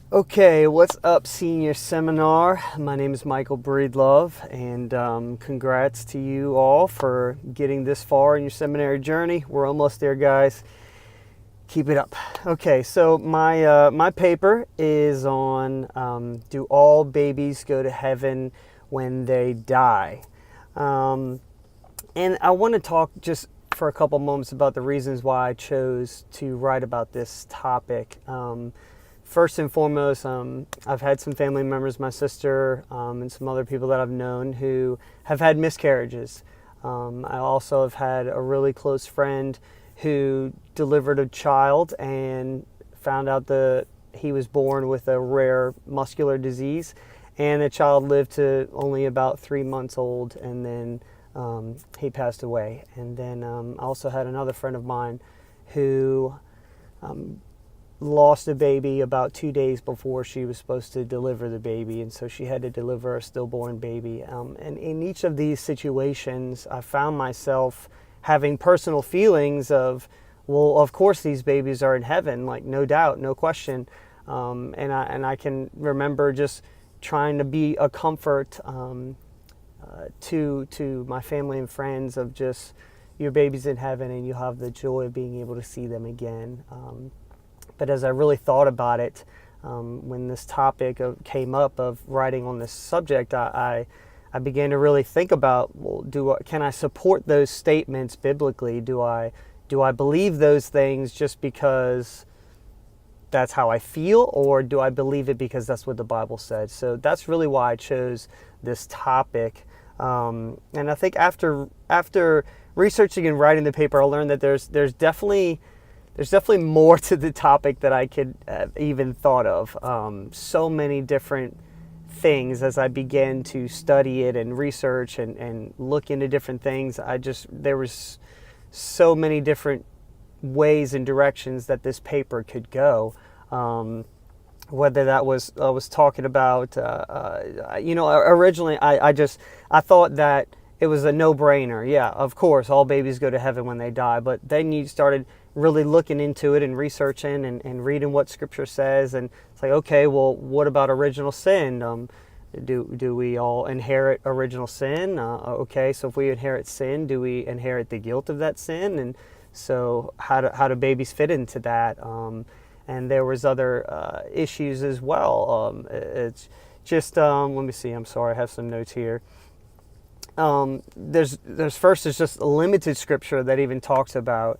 Okay, what's up, senior seminar? My name is Michael Breedlove, and congrats to you all for getting this far in your seminary journey. We're almost there, guys. Keep it up. Okay, so my paper is on do all babies go to heaven when they die? Um, and I want to talk just for a couple moments about the reasons why I chose to write about this topic. First and foremost, I've had some family members, my sister, and some other people that I've known who have had miscarriages. I also have had a really close friend who delivered a child and found out that he was born with a rare muscular disease, and the child lived to only about 3 months old, and then he passed away. And then I also had another friend of mine who lost a baby about 2 days before she was supposed to deliver the baby, and so she had to deliver a stillborn baby. And in each of these situations, I found myself having personal feelings of, well, of course these babies are in heaven, like no doubt, no question. And I can remember just trying to be a comfort to my family and friends of just, your baby's in heaven and you have the joy of being able to see them again. But as I really thought about it, when this topic came up of writing on this subject, I began to really think about, well, can I support those statements biblically? Do I believe those things just because that's how I feel, or do I believe it because that's what the Bible said? So that's really why I chose this topic. And I think after researching and writing the paper, I learned that there's definitely more to the topic that I could have even thought of. So many different things as I began to study it and research and look into different things. There was so many different ways and directions that this paper could go. Whether that was, I was talking about, originally I thought that it was a no-brainer. Yeah, of course, all babies go to heaven when they die. But then you started really looking into it and researching and reading what Scripture says. And it's like, okay, well, what about original sin? Do we all inherit original sin? Okay, so if we inherit sin, do we inherit the guilt of that sin? And so how do babies fit into that? And there was other issues as well. It's just, let me see, I'm sorry, I have some notes here. There's just limited scripture that even talks about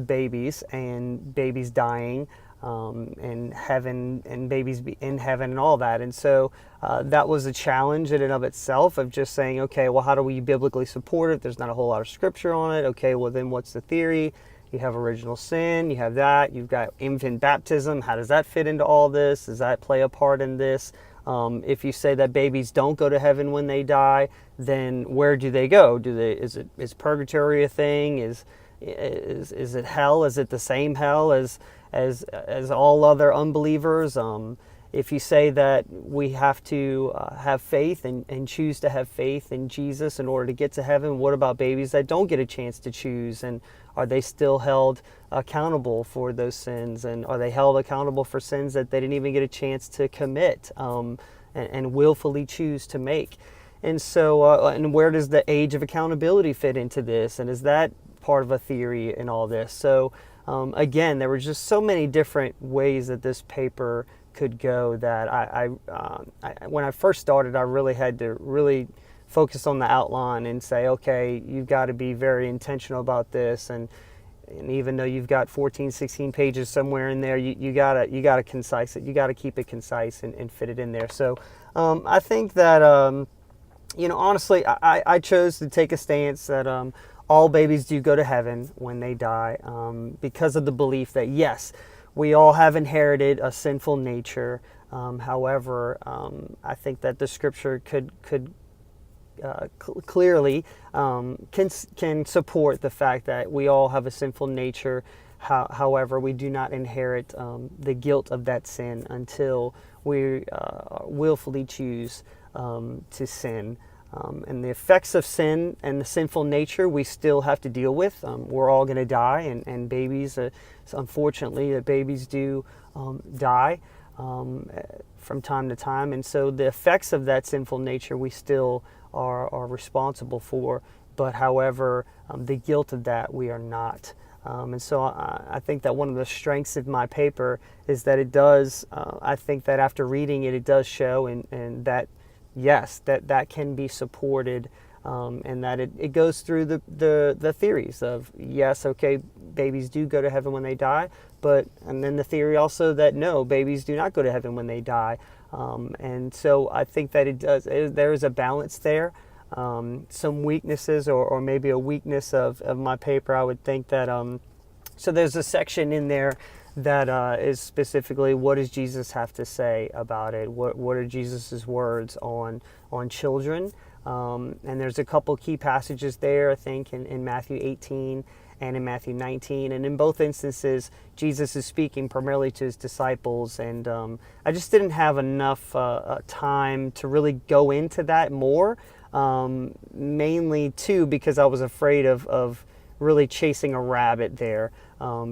babies and babies dying, and heaven and babies in heaven and all that. And so that was a challenge in and of itself of just saying, okay, well, how do we biblically support it? There's not a whole lot of scripture on it. Okay, well, then what's the theory? You have original sin, you have that, you've got infant baptism. How does that fit into all this? Does that play a part in this? If you say that babies don't go to heaven when they die, then where do they go? Is purgatory a thing? Is it hell? Is it the same hell as all other unbelievers? If you say that we have to have faith and choose to have faith in Jesus in order to get to heaven, what about babies that don't get a chance to choose? And are they still held accountable for those sins? And are they held accountable for sins that they didn't even get a chance to commit and willfully choose to make? And so, and where does the age of accountability fit into this? And is that part of a theory in all this? So again, there were just so many different ways that this paper could go that when I first started, I really had to really focus on the outline and say, okay, you've got to be very intentional about this. And even though you've got 14, 16 pages somewhere in there, you gotta concise it. You gotta keep it concise and fit it in there. So I think that, honestly, I chose to take a stance that all babies do go to heaven when they die, because of the belief that, yes, we all have inherited a sinful nature. However, I think that the scripture could clearly can support the fact that we all have a sinful nature. However, we do not inherit the guilt of that sin until we willfully choose to sin. And the effects of sin and the sinful nature we still have to deal with. We're all going to die, and babies, unfortunately, babies do die. from time to time. And so the effects of that sinful nature we still are responsible for, but however, the guilt of that we are not. And so I think that one of the strengths of my paper is that it does, I think that after reading it, it does show and that, yes, that can be supported, and that it goes through the theories of, yes, okay, babies do go to heaven when they die, and then the theory also that no, babies do not go to heaven when they die. And so I think that there is a balance there. Some weaknesses or maybe a weakness of my paper, I would think that, so there's a section in there that is specifically, what does Jesus have to say about it? What are Jesus's words on children? And there's a couple key passages there, I think, in Matthew 18 and in Matthew 19. And in both instances, Jesus is speaking primarily to his disciples. And I just didn't have enough time to really go into that more, mainly too because I was afraid of really chasing a rabbit there,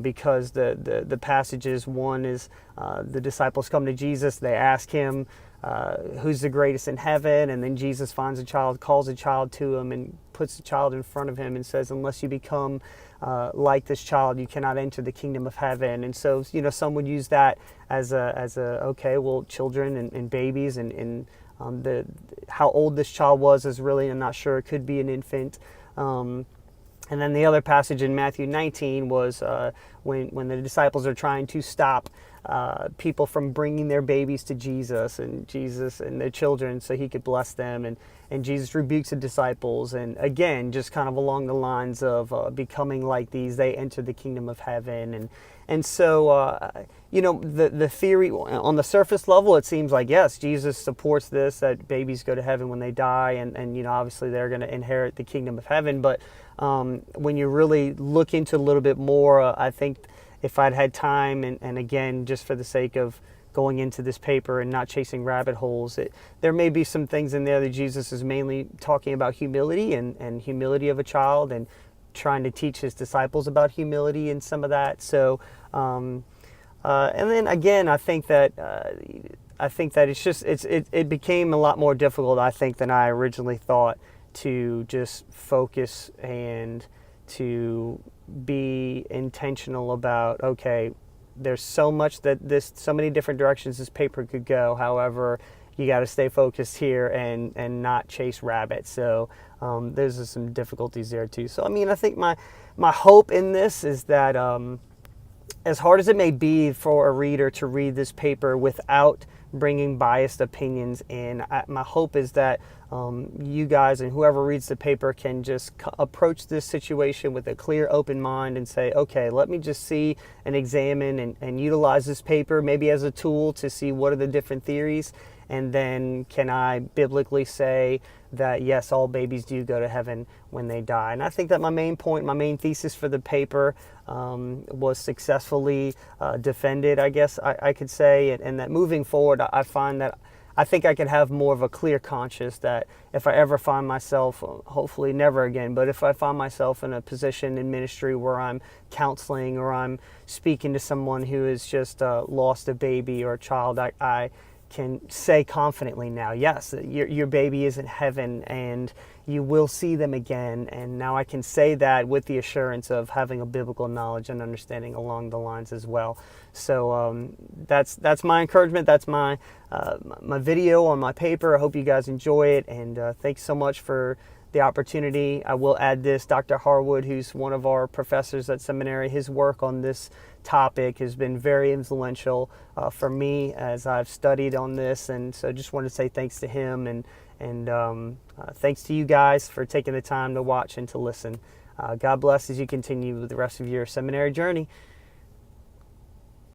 because the passages, one is the disciples come to Jesus, they ask him, who's the greatest in heaven, and then Jesus finds a child, calls a child to him, and puts the child in front of him and says, unless you become like this child, you cannot enter the kingdom of heaven. And so, some would use that as a okay, well, children and babies and how old this child was is really, I'm not sure, it could be an infant. And then the other passage in Matthew 19 was when the disciples are trying to stop people from bringing their babies to Jesus and their children so he could bless them. And Jesus rebukes the disciples. And again, just kind of along the lines of becoming like these, they enter the kingdom of heaven. And so, the theory on the surface level, it seems like, yes, Jesus supports this, that babies go to heaven when they die. And obviously they're going to inherit the kingdom of heaven. But when you really look into a little bit more, I think if I'd had time, and again, just for the sake of going into this paper and not chasing rabbit holes, there may be some things in there that Jesus is mainly talking about humility and humility of a child, and trying to teach his disciples about humility and some of that. So, and then again, I think that it became a lot more difficult, I think, than I originally thought, to just focus and to be intentional about, okay, there's so much so many different directions this paper could go. However, you got to stay focused here and not chase rabbits. So there's some difficulties there too. So I think my hope in this is that, as hard as it may be for a reader to read this paper without bringing biased opinions in, my hope is that you guys and whoever reads the paper can just approach this situation with a clear, open mind and say, okay, let me just see and examine and utilize this paper maybe as a tool to see what are the different theories, and then can I biblically say that yes, all babies do go to heaven when they die. And I think that my main thesis for the paper was successfully defended, I guess I could say, and that moving forward, I find that I think I could have more of a clear conscience that if I ever find myself, hopefully never again, but if I find myself in a position in ministry where I'm counseling or I'm speaking to someone who has just lost a baby or a child, I can say confidently now, yes, your baby is in heaven and you will see them again. And now I can say that with the assurance of having a biblical knowledge and understanding along the lines as well. So that's my encouragement. That's my video on my paper. I hope you guys enjoy it, and thanks so much for the opportunity. I will add this, Dr. Harwood, who's one of our professors at seminary, his work on this topic has been very influential for me as I've studied on this, and so just want to say thanks to him, and thanks to you guys for taking the time to watch and to listen. God bless as you continue with the rest of your seminary journey.